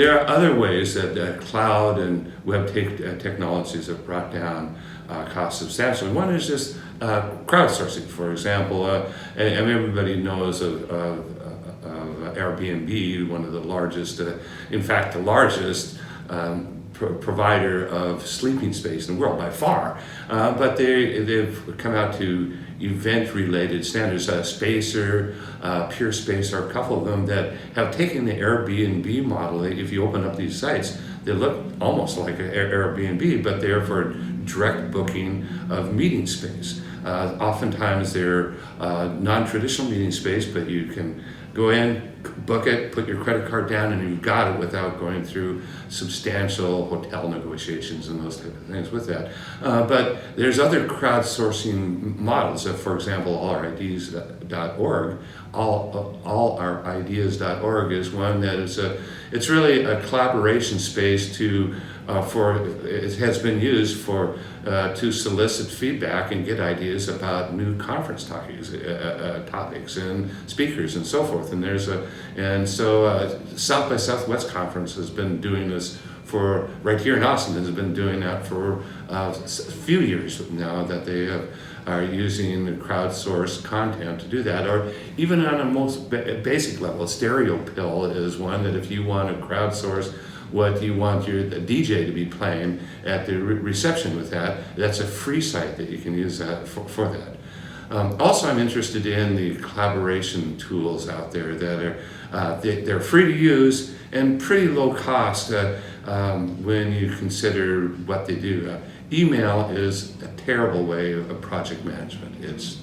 There are other ways that cloud and web technologies have brought down costs substantially. One is just crowdsourcing, for example. And everybody knows of Airbnb, one of the largest, in fact, the largest provider of sleeping space in the world by far. But they've come out to event-related standards. Spacer, Pure Space are a couple of them that have taken the Airbnb model. If you open up these sites, they look almost like an Airbnb, but they're for direct booking of meeting space. Oftentimes they're non-traditional meeting space, but you can go in, book it, put your credit card down, and you've got it without going through substantial hotel negotiations and those type of things with that. But there's other crowdsourcing models. For example, allarideas.org. Allarideas.org is one that is it's really a collaboration space it has been used for to solicit feedback and get ideas about new conference topics and speakers and so forth. And so South by Southwest Conference has been doing this right here in Austin, has been doing that for a few years now, that they are using the crowdsourced content to do that. Or even on a most basic level, Stereo Pill is one that if you want to crowdsource what you want your DJ to be playing at the reception with that's a free site that you can use that for that. Also, I'm interested in the collaboration tools out there that are they're free to use and pretty low cost when you consider what they do. Email is a terrible way of project management. It's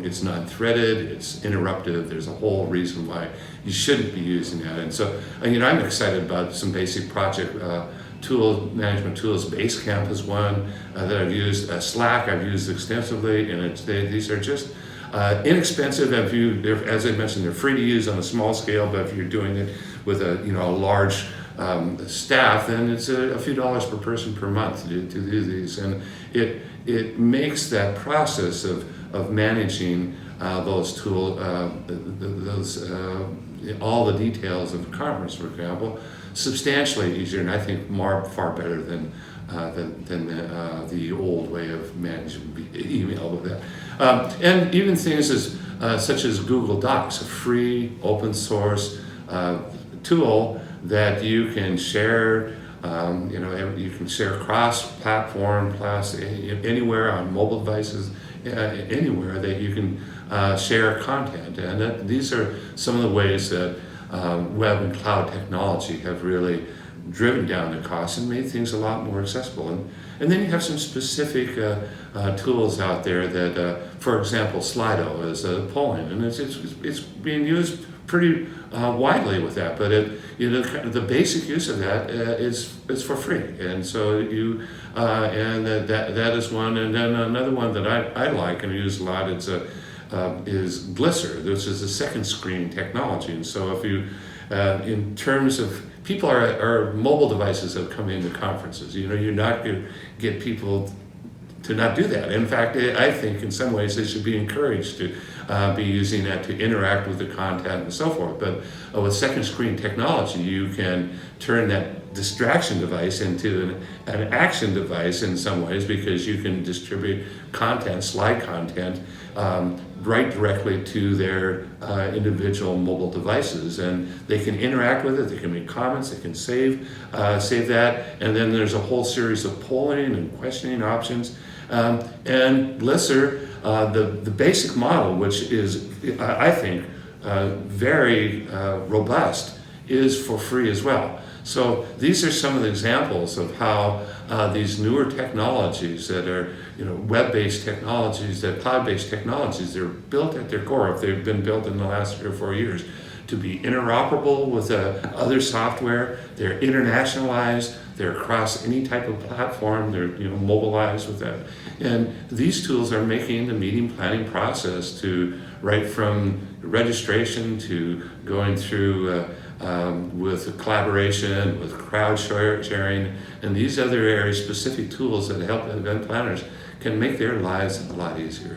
it's non-threaded, it's interruptive. There's a whole reason why you shouldn't be using that. And so, I'm excited about some basic project management tools. Basecamp is one that I've used. Slack I've used extensively, and these are just inexpensive. As I mentioned, they're free to use on a small scale, but if you're doing it with a large staff, then it's a few dollars per person per month to do these, and it makes that process of managing those tools, all the details of a conference, for example, substantially easier, and I think far better than the old way of managing email with that. And even things such as Google Docs, a free open source tool that you can share. You can share cross-platform, anywhere on mobile devices, anywhere that you can share content. And these are some of the ways that web and cloud technology have really driven down the costs and made things a lot more accessible. And then you have some specific tools out there that, for example, Slido is polling, and it's being used pretty widely with that. But the basic use of that is for free, and so that is one. And then another one that I like and use a lot is Glisser. This is a second screen technology, and so if you in terms of people are mobile devices that come into conferences. You're not going to get people to not do that. In fact, I think in some ways they should be encouraged to be using that to interact with the content and so forth. But with second screen technology, you can turn that distraction device into an action device in some ways, because you can distribute content, slide content, right directly to their individual mobile devices, and they can interact with it. They can make comments. They can save that, and then there's a whole series of polling and questioning options. And Glisser, the basic model, which is I think very robust, is for free as well. So these are some of the examples of how these newer technologies that are, web-based technologies, that cloud-based technologies, they're built at their core, if they've been built in the last 3 or 4 years, to be interoperable with other software. They're internationalized. They're across any type of platform. They're mobilized with that. And these tools are making the meeting planning process right from registration to going through with collaboration, with crowd sharing, and these other areas, specific tools that help event planners can make their lives a lot easier.